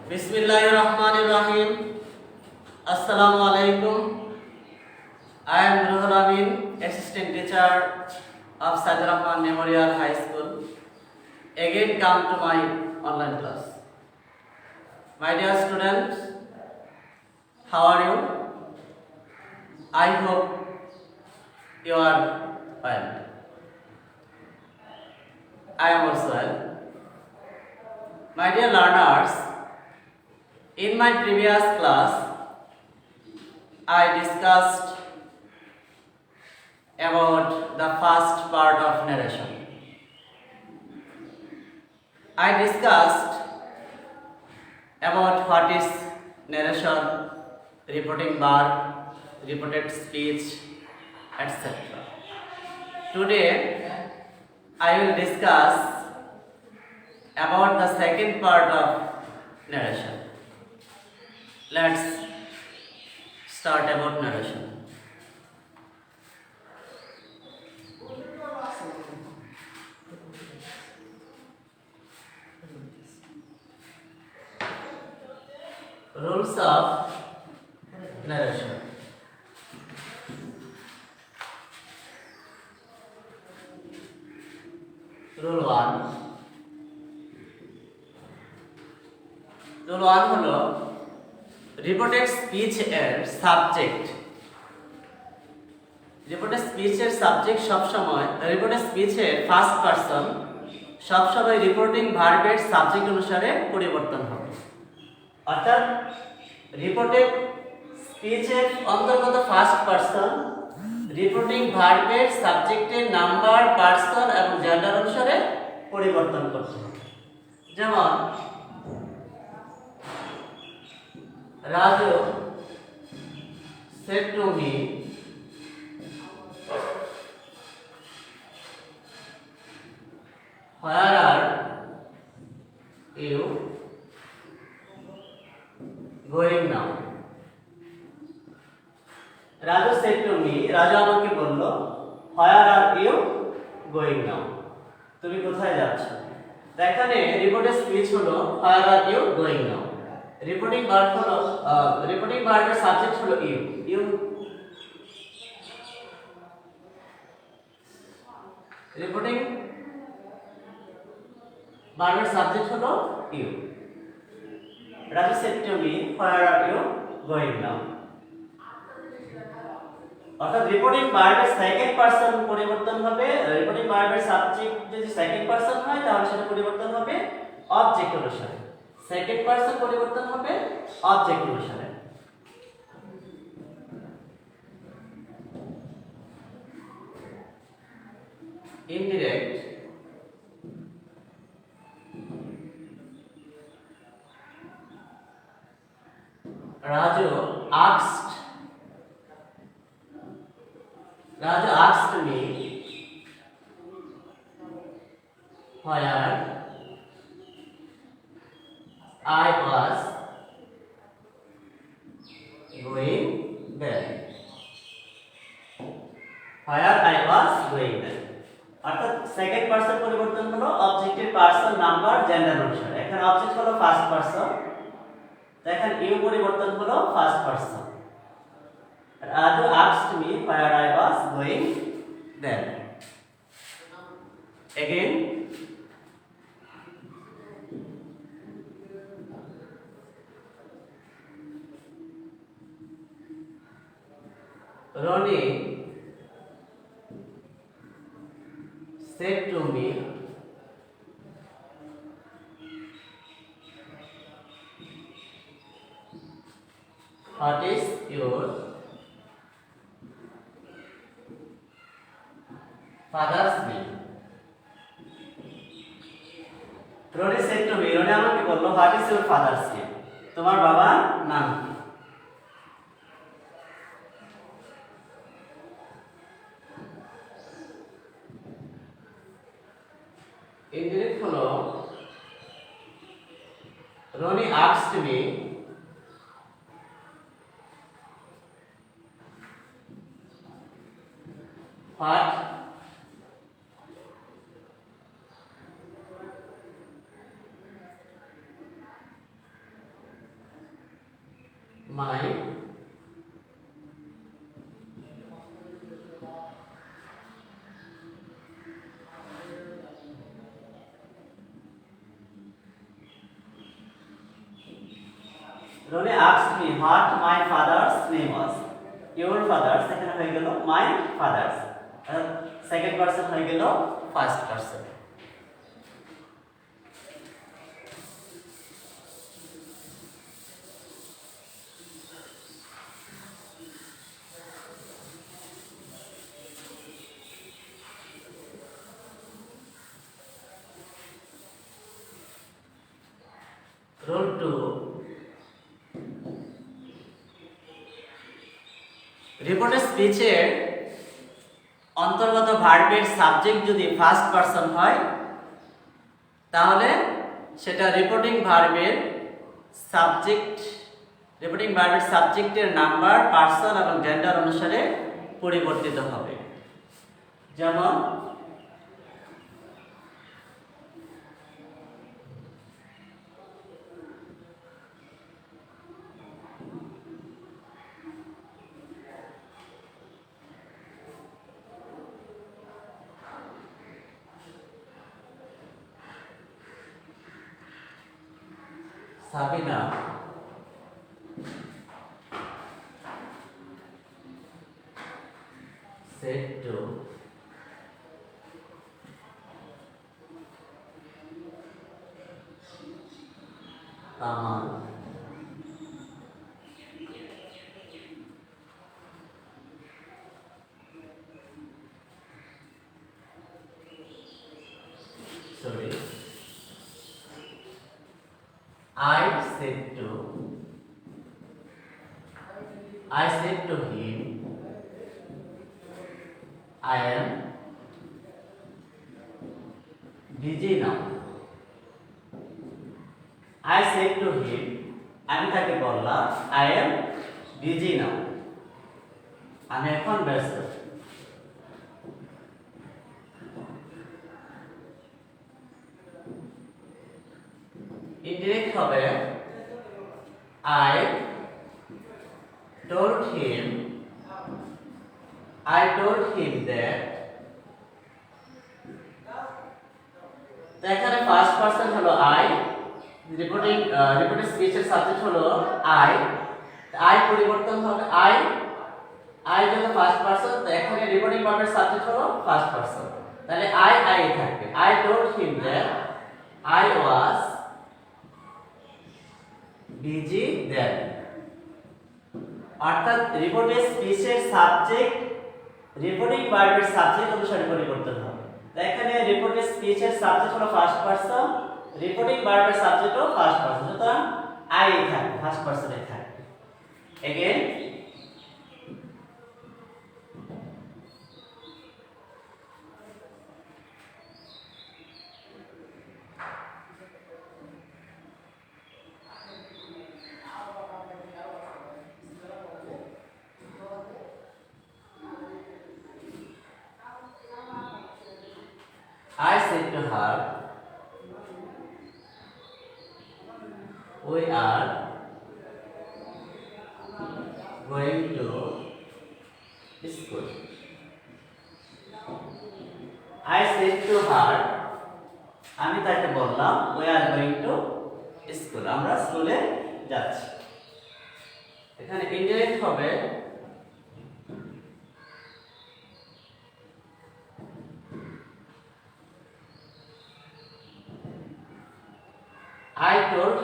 Bismillahirrahmanirrahim. Assalamu alaikum. I am Ruhul Amin, Assistant Teacher of Said Rahman Memorial High School. Again come to my online class. My dear students, how are you? I hope you are well. I am also well. My dear learners, in my previous class, I discussed about the first part of narration. I discussed about what is narration, reporting verb, reported speech, etc. Today, I will discuss about the second part of narration. Let's start about narration. Rules of narration. Rule 1. Rule 1 হলো reported speech এর subject. Reported স্পিচের subject সবসময় reported স্পিচের first person সবসময় reporting ভার্বের subject অনুসারে পরিবর্তন হবে। অর্থাৎ reported স্পিচের অন্তর্গত ফার্স্ট পারসন রিপোর্টিং ভার্বের সাবজেক্টের নাম্বার, পারসন এবং জেন্ডার অনুসারে পরিবর্তন করতে হবে। যেমন Raju said to me, where are you going now? Raju said to me, Raju আমাকে বলল, where are you going now? তুমি কোথায় যাচ্ছ? এখানে রিপোর্টেড স্পিচ হলো where are you going now? Reporting verb হলো রিপোর্টিং ভার্বের সাবজেক্ট হলো ইউ রিপোর্টিং ভার্বের সাবজেক্ট হলো you. Raju said to me where are you going now. অর্থাৎ রিপোর্টিং ভার্বের সেকেন্ড পারসন পরিবর্তন হবে। রিপোর্টিং ভার্বের সাবজেক্ট যদি সেকেন্ড পারসন হয় তাহলে সেটা পরিবর্তন হবে অবজেক্ট অনুসারে। সেকেন্ড পারসন পরিবর্তন হবে অবজেক্ট অনুসারে। Indirect Raju asked me where I was going there. Where I was going there. অর্থাৎ সেকেন্ড পারসন পরিবর্তন হলো অবজেক্টের পারসন, নাম্বার, জেন্ডার অনুসারে। এখানে অবজেক্ট হলো ফার্স্ট পারসন, দেখেন ইউ পরিবর্তন হলো first person. Raju asked me where I was going there. Again, Ronnie said to me, what is your father's name? Ronnie said to me, Ronnie আমাকে বলল, what is your father's name? তোমার বাবার নাম কি? Indirect হলো Ronnie asked me what my Roni asked me what my father's name was. Your father's এখানে হয়ে গেল my father's, সেকেন্ড পারসন হয়ে গেল ফার্স্ট পারসন। রুল 2, রিপোর্টের স্পিচের অন্তর্গত ভার্বের সাবজেক্ট যদি ফার্স্ট পারসন হয় তাহলে সেটা রিপোর্টিং ভার্বের সাবজেক্টের নাম্বার, পার্সন এবং জেন্ডার অনুসারে পরিবর্তিত হবে। যেমন Sabina said to Aman I said to him, I am busy now. I said to him, আমি তাকে বললাম I am busy now, আমি এখন ব্যস্ত। ইনডিরেক্ট হবে I told him that, তো এখানে ফার্স্ট পারসন হলো I, রিপোর্টেড স্পিচের সাবজেক্ট হলো I পরিবর্তন হবে I যখন ফার্স্ট পারসন, তো এখানে রিপোর্টিং ভার্বের সাবজেক্ট হলো ফার্স্ট পারসন, তাহলে I থাকবে। I told him that I was busy then, অর্থাৎ রিপোর্টের স্পিচের সাবজেক্ট রিপোর্টিং ভার্বের সাবজেক্ট অনুসারে পরিবর্তন হবে। তো এখানে রিপোর্টের স্পিচের সাবজেক্ট হলো ফার্স্ট পারসন, রিপোর্টিং ভার্বের সাবজেক্টও ফার্স্ট পারসন, সুতরাং I থাকবে, ফার্স্ট পারসনে থাকবে। Again I said to her, we are going to school. I said to her, আমি তাকে বললাম we are going to school, আমরা স্কুলে যাচ্ছি। এখানে ইনডিরেক্ট হবে I told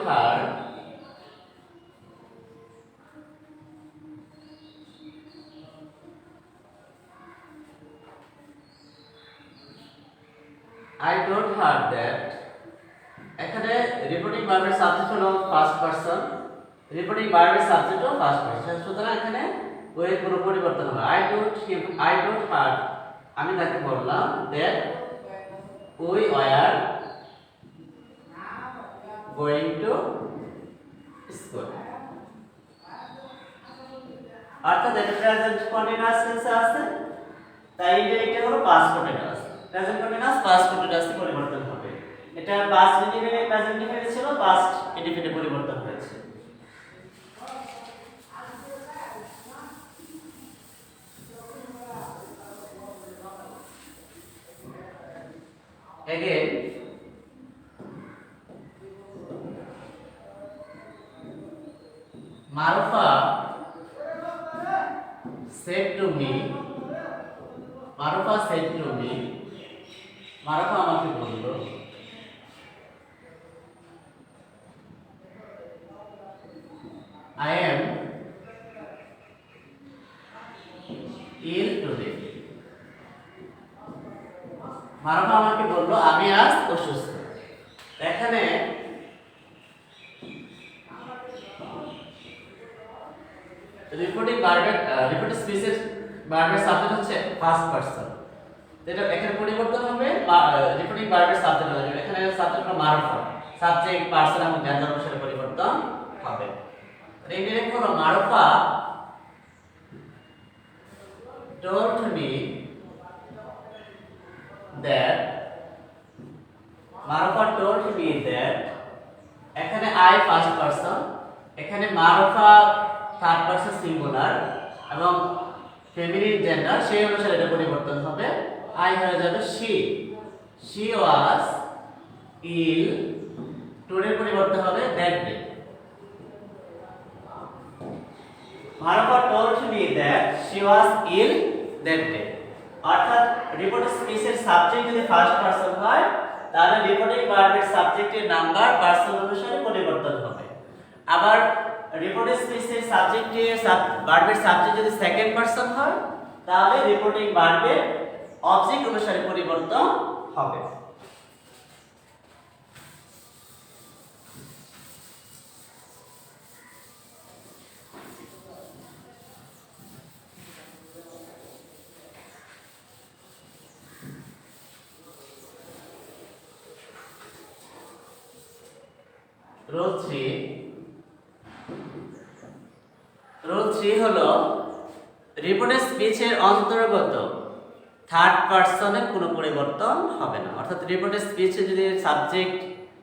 her that, এখানে রিপোর্টিং ভার্বের সাবজেক্ট হলো ফার্স্ট পারসন, রিপোর্টিং ভার্বের সাবজেক্টও ফার্স্ট পারসন, সুতরাং এখানে ওই কোনো পরিবর্তন হবে। I told her, আমি তাকে বললাম that we were going to school, অর্থাৎ এটা প্রেজেন্ট কন্টিনিউয়াস টেন্সে আছে, তাই ইনডিরেক্ট হলো past continuous. Present continuous past কন্টিনিউয়াসে পরিবর্তন হবে। এটা পাস্ট ইনডিফিনিট প্রেজেন্ট ইনডিফিনিট ছিল, পাস্ট ইনডিফিনিটে পরিবর্তন হয়েছে। Marufa said to me, Marufa said to me, Marufa আমাকে বলল, I am ill today. Marufa আমাকে বলল আমি আজ অসুস্থ। এখানে রিপোর্টিং ভার্বের রিপোর্টিং স্পিচের ভার্বের সাবজেক্ট হচ্ছে ফার্স্ট পারসন। এটা এখানে পরিবর্তন হবে রিপোর্টিং ভার্বের সাবজেক্ট হবে। এখানে সাবজেক্ট হলো মারুফা, সাবজেক্ট পারসন এবং জেন্ডার অনুসারে পরিবর্তন হবে। ইনডিরেক্ট হলো Marufa told me that, Marufa told me that, এখানে I ফার্স্ট পারসন, এখানে মারুফা থার্ড পারসন সিঙ্গুলার এবং ফেমিনিন জেন্ডার, সেই অনুসারে এটা পরিবর্তন হবে। I হয়ে যাবে she was ill, today পরিবর্তন হবে that day। Marufa told me that she was ill that day, অর্থাৎ রিপোর্টিং স্পিচের সাবজেক্ট যদি ফার্স্ট পারসন হয় তাহলে রিপোর্টিং ভার্বের সাবজেক্টের নাম্বার পারসন অনুসারে পরিবর্তন হবে। আবার রিপোর্টিং স্পিচের সাবজেক্টের ভার্বের সাবজেক্ট যদি সেকেন্ড পারসন হয় তাহলে রিপোর্টিং ভার্বের অবজেক্ট অনুসারে পরিবর্তন হবে। রুল 3 হলো রিপোর্টেড স্পিচের অন্তর্গত থার্ড পারসনের কোনো পরিবর্তন হবে না। অর্থাৎ রিপোর্টেড স্পিচে যদি সাবজেক্ট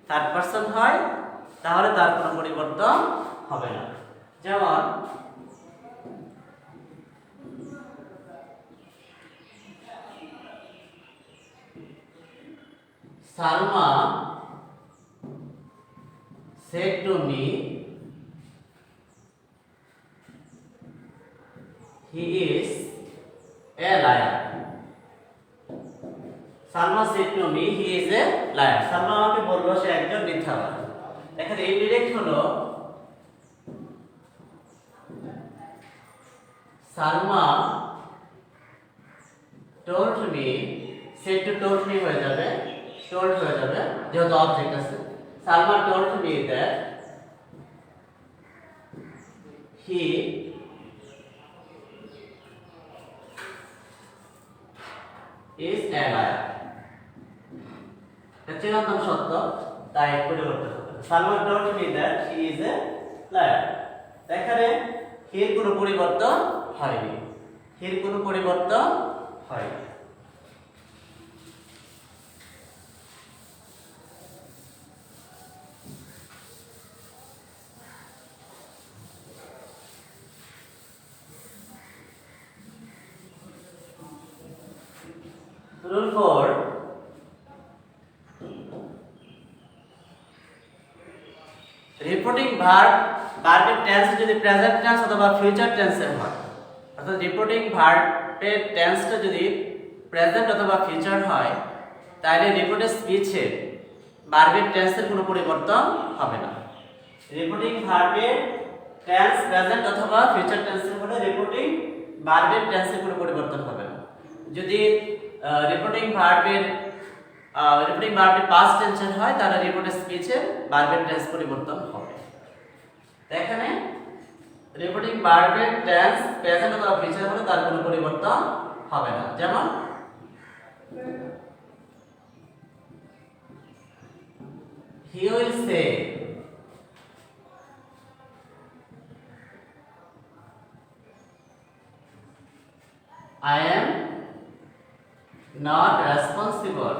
থার্ড পারসন হয় তাহলে তার কোনো পরিবর্তন হবে না। যেমন Salma said to me he is a liar. Salma said to me he is a liar. Salma আমাকে বলল সে একজন মিথ্যাবাদী। এখানে ইনডিরেক্ট হলো Salma told me, said to told me হয়ে যাবে, told হয়ে যাবে যেহেতু অবজেক্ট আছে। Salma told me that he is a liar. চিরন্তন সত্য, তাই পরিবর্তন হবে। Salma told me that he is a liar. এখানে এর কোনো পরিবর্তন হয়নি, এর কোনো পরিবর্তন হয়নি। Rule 4, রিপোর্টিং ভার্বের টেন্স যদি প্রেজেন্ট টেন্স অথবা ফিউচার টেন্সের হয়, অর্থাৎ রিপোর্টিং ভার্বের টেন্সটা যদি প্রেজেন্ট অথবা ফিউচার হয় তাহলে রিপোর্টেড স্পিচে ভার্বের টেন্সের কোনো পরিবর্তন হবে না। রিপোর্টিং ভার্বের টেন্স প্রেজেন্ট অথবা ফিউচার টেন্সের হলে রিপোর্টিং ভার্বের টেন্সের কোনো পরিবর্তন হবে না। যদি রিপোর্টিং ভার্বের পাস্ট টেন্সের হয় তাহলে রিপোর্টেড স্পিচে ভার্বের টেন্স পরিবর্তন হবে। এখানে রিপোর্টিং ভার্বের টেন্স প্রেজেন্ট অথবা ফিউচার হলে তার কোনো পরিবর্তন হবে না। যেমন he will say, I am not responsible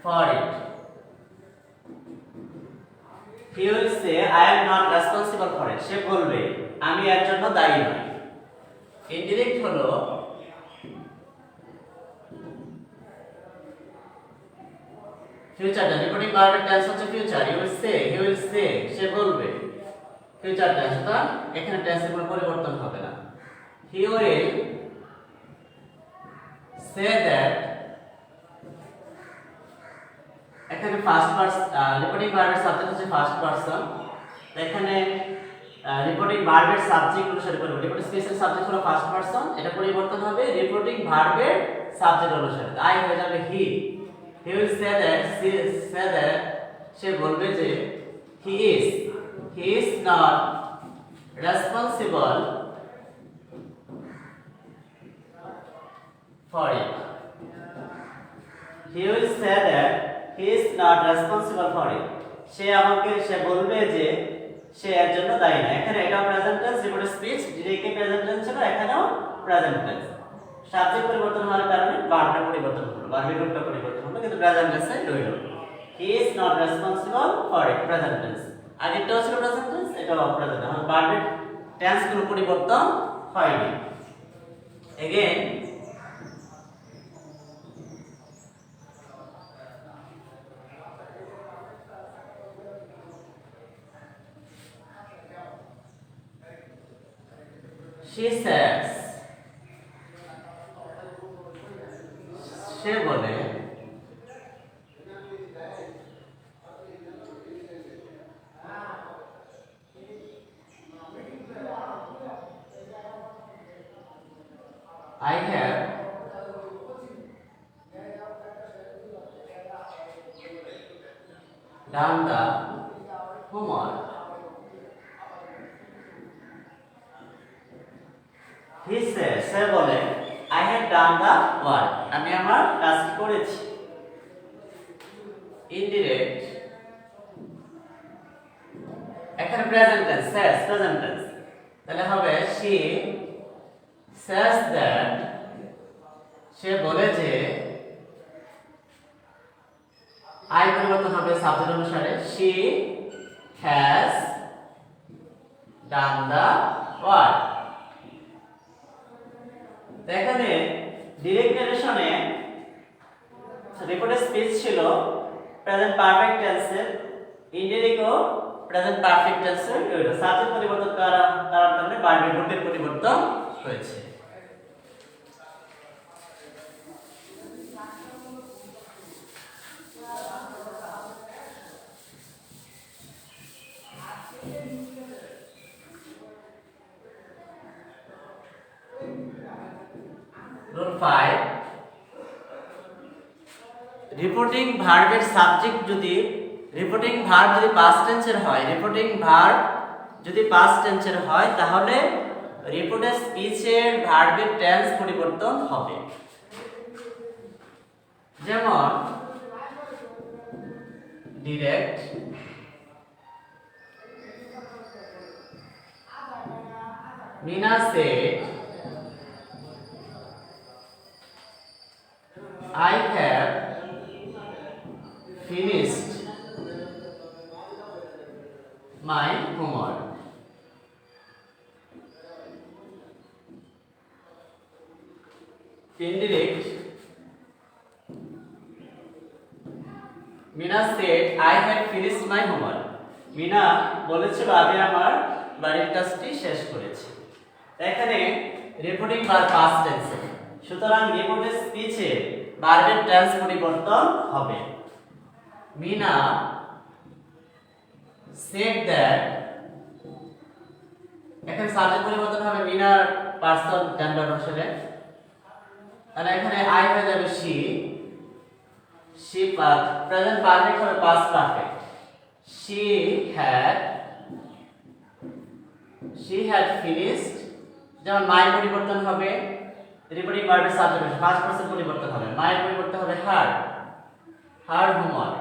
for it. He will say, I am not responsible for it. সে বলবে আমি এর জন্য দায়ী নই। ইনডিরেক্ট হলো ফিউচার টেন্স রিপোর্টিং ভার্বের টেন্স হচ্ছে future you will say he will say সে বলবে ফিউচার টেন্স সুতরাং এখানে টেন্সের কোনো পরিবর্তন হবে না হি উইল সে দ্যাট এখানে ফার্স্ট পারসন রিপোর্টিং ভার্বের সাবজেক্ট হচ্ছে ফার্স্ট পারসন এখানে রিপোর্টিং ভার্বের সাবজেক্ট অনুসারে করব রিপোর্টিং স্পেসের সাবজেক্ট হলো ফার্স্ট পারসন এটা পরিবর্তন হবে রিপোর্টিং ভার্বের সাবজেক্ট অনুসারে আই হয়ে যাবে হি উইল সে দ্যাট সে বলবে যে he is not responsible for it he will say that he is not responsible for it সে বলবে যে সে এর জন্য দায়ী না এখানে এটা present tense reported speech directly present tense ছিল এখানেও প্রেজেন্ট টেন্স সাবজেক্ট পরিবর্তন হওয়ার কারণে ভার্বটা পরিবর্তন হলো ভার্বের রূপটা পরিবর্তন হলো কিন্তু প্রেজেন্ট টেন্সে রইল হি is not responsible for it present tense আগেরটা ছিল প্রেজেন্ট টেন্স এটাও প্রেজেন্ট এখন ভার্বের টেন্স কোনো পরিবর্তন হয়নি এগেইন she says সে বলে I have done the homework he says সে বলে I have done the work আমি আমার কাজটি করেছি indirect এখানে present tense says present tense তাহলে হবে she says that সে বলে যে I পরিবর্তন হবে সাবজেক্ট অনুসারে she has done the work এখানে ডিরেক্ট নারেশনে রিপোর্টেড স্পিচ ছিল প্রেজেন্ট পারফেক্ট টেন্সের ইনডিরেক্টও প্রেজেন্ট পারফেক্ট টেন্সের হলো সাবজেক্ট পরিবর্তন করার কারণে ভার্বের রূপের পরিবর্তন হয়েছে Rule 5 রিপোর্টিং ভার্বের সাবজেক্ট যদি রিপোর্টিং ভার্ব যদি পাস্ট টেন্সের হয় রিপোর্টিং ভার্ব যদি পাস্ট টেন্সের হয় তাহলে রিপোর্টেড স্পিচের ভার্বের টেন্স পরিবর্তন হবে যেমন direct Meena said I have finished my homework. Indirect Meena said I had finished my homework. Meena বলেছিল আমি আমার বাড়ির কাজটি শেষ করেছি এখানে রিপোর্টিং ভার্ব পাস্ট টেন্স সুতরাং রিপোর্টেড স্পিচে ভার্বের টেন্স পরিবর্তন হবে মিনা said that এখানে সাবজেক্ট পরিবর্তন হবে মিনার পার্সন জেন্ডার অনুসারে তাহলে এখানে আই হয়ে যাবে she প্রেজেন্ট পারফেক্ট হবে past perfect she had finished যেমন মাই পরিবর্তন হবে রিপোর্টিং ভার্বের সাবজেক্ট ফার্স্ট পারসন পরিবর্তন হবে মাই পরিবর্তন হবে her homework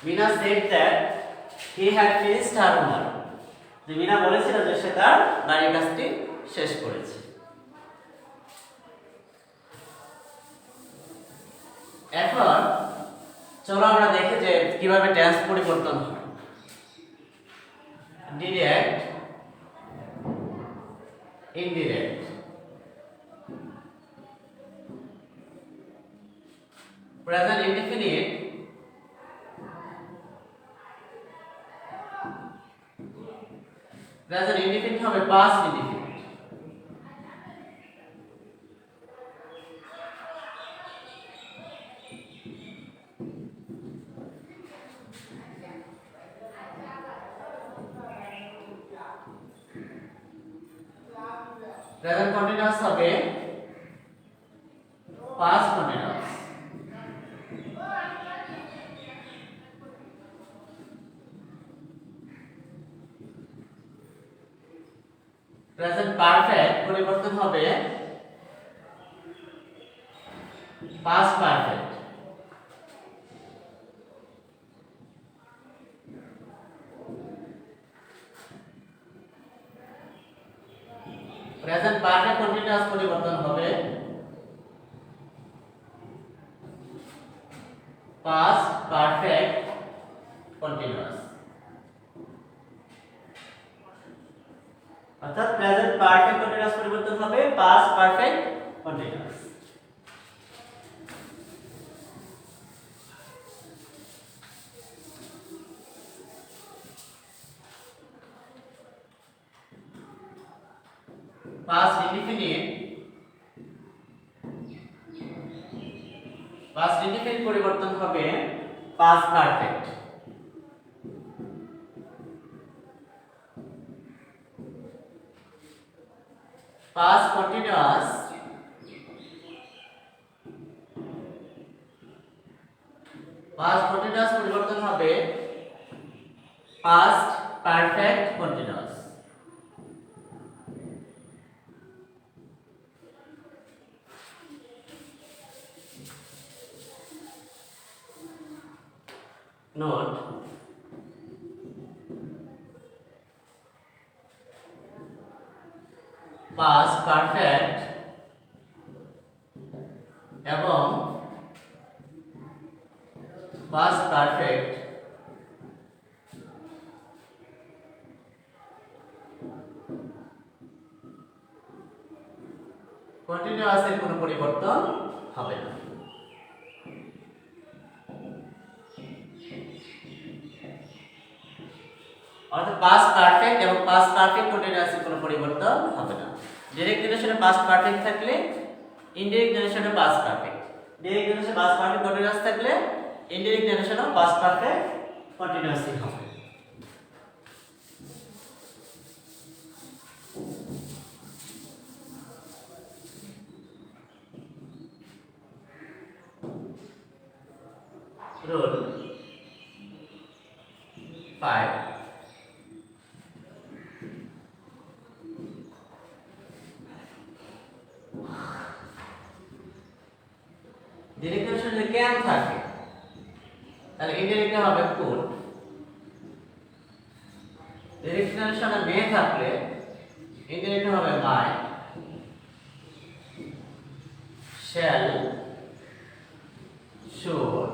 Mina said that he had finished her homework যে মিনা বলেছিল যে সে তার বাড়ির কাজটি শেষ করেছে এখন চলো আমরা দেখি যে কিভাবে টেন্স পরিবর্তন হয় ডিরেক্ট indirect প্রেজেন্ট ইনডিফিনিট হবে পাস্ট ইনডিফিনিট। প্রেজেন্ট কন্টিনিউয়াস হবে পাস্ট কন্টিনিউয়াস। প্রেজেন্ট পারফেক্ট পরিবর্তন হবে past perfect. Present perfect continuous পরিবর্তন হবে পাস্ট পারফেক্ট কন্টিনিউয়াস। অর্থাৎ প্রেজেন্ট পারফেক্ট কন্টিনিউয়াস পরিবর্তন হবে past perfect continuous. Past indefinite পরিবর্তন হবে পাস্ট পারফেক্ট। পাস্ট কন্টিনিউয়াস পরিবর্তন হবে past perfect continuous. Note past perfect এবং পাস্ট পারফেক্ট কন্টিনিউয়াসের কোনো পরিবর্তন হবে না। অর্থাৎ পাস্ট পারফেক্ট এবং পাস্ট পারফেক্ট কন্টিনিউয়াসের কোনো পরিবর্তন হবে না। ডাইরেক্ট জেনারেশনে পাস্ট পারফেক্ট থাকলে ইনডাইরেক্ট জেনারেশনে পাস্ট পারফেক্ট, ডাইরেক্ট জেনারেশনে পাস্ট পারফেক্ট কন্টিনিউয়াস থাকলে ইনডাইরেক্ট জেনারেশনেও পাস্ট পারফেক্ট কন্টিনিউয়াসই হবে। রুল 5 ডাইরেক্ট জেনারেশনে ক্যান থাকে তাহলে ইনডাইরেক্ট হবে কুড। ডাইরেক্ট জেনারেশনে মে থাকলে ইনডাইরেক্ট হবে might, shall, should,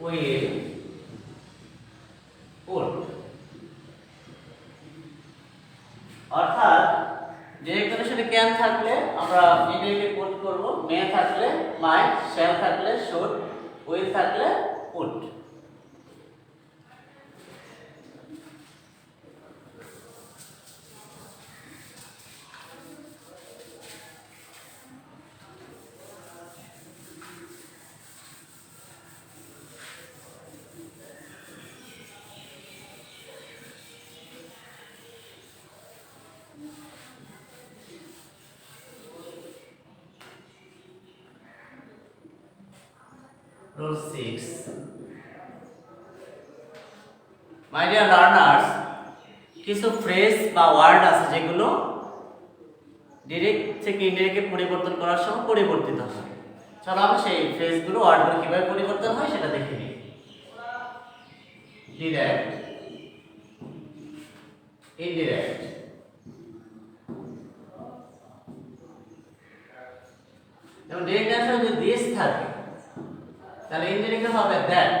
will, would। অর্থাৎ ডাইরেক্ট জেনারেশনে ক্যান থাকলে আমরা ইনডাইরেক্টলি কোড করব, মে থাকলে মাই, শ্যাল থাকলে শুড, উইল থাকলে would. Rule 6 My dear learners, কিছু ফ্রেজ বা ওয়ার্ড আছে যেগুলো ডাইরেক্ট থেকে ইনডাইরেক্টে পরিবর্তন করার সময় পরিবর্তিত হয়। চলো আমরা সেই ফ্রেজগুলো ওয়ার্ডগুলো কিভাবে পরিবর্তন হয় সেটা দেখে নিই। ডিরেক্ট, ইনডিরেক্ট, এবং ডিরেক্ট অ্যান্সার যদি দিস থাকে তাহলে ইনডিরেক্ট হবে দ্যাট।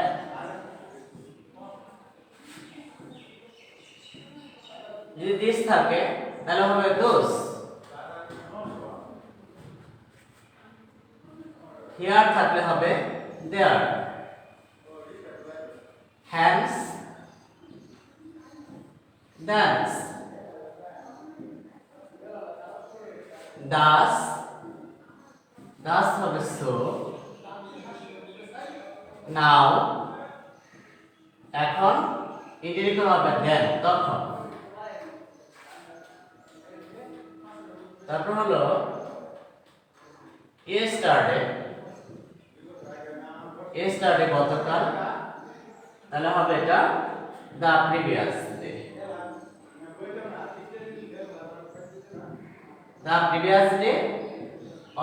যদি দিস থাকে তাহলে হবে দোস। হিয়ার থাকলে হবে দেয়ার, হ্যান্ডস dance, does হবে so, now এখন, ইন্ডিরেক্ট হবে then তখন। তারপর হলো yesterday গতকাল, তাহলে হবে এটা the previous day, the previous day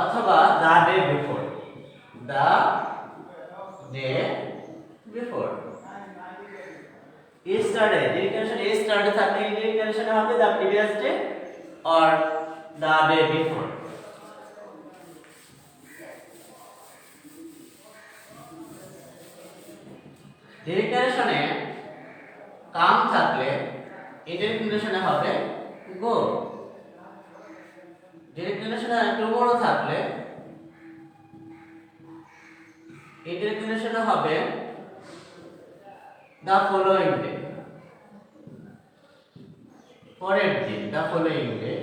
অথবা the day before, the day before। yesterday direction yesterday থাকলে ডিরেকশন হবে the previous day or the day before। ডিরেকশনে কাম থাকলে ইন্ডিরেকশনে হবে গো, ডিরেকশনে টুমরো থাকলে ইন্ডিরেকশনে হবে the following day, পরের দিন the following day।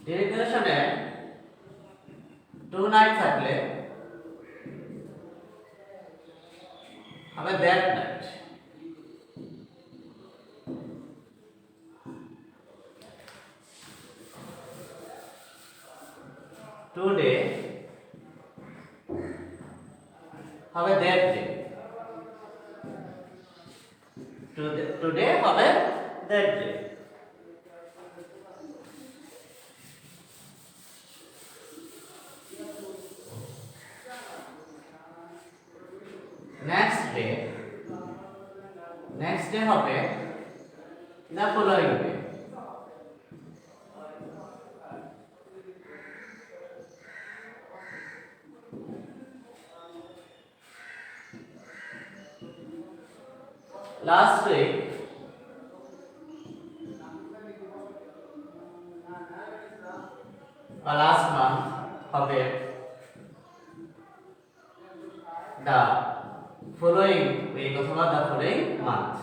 ডিরেকশনে tonight থাকলে হবে that night, today হবে that day, today হবে that day। next day হবে the following day, last week বা last month হবে the following week অথবা the following month।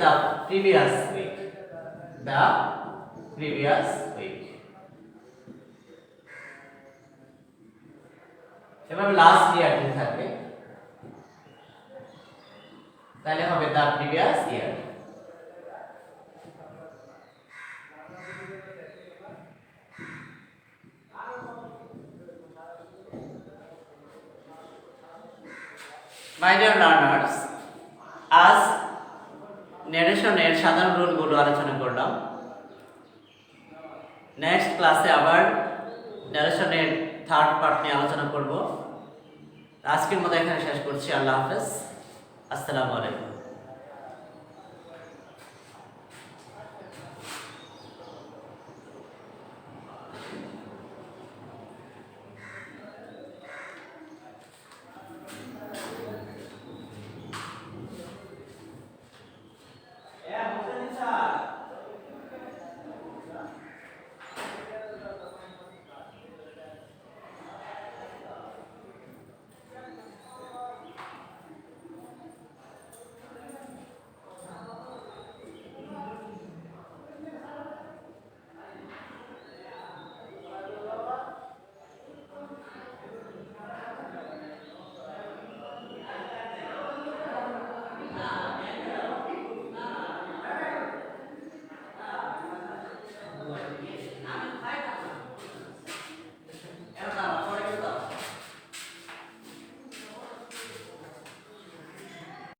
the previous week, the previous week। এবার last year দিন থাকবে, তাহলে হবে the previous year। My dear learners, আজ ন্যারেশনের সাধারণ রুলগুলো আলোচনা করলাম। নেক্সট ক্লাসে আবার ন্যারেশনের থার্ড পার্ট নিয়ে আলোচনা করব। আজকের মতো এখানে শেষ করছি। আল্লাহ হাফেজ, আসসালামু আলাইকুম।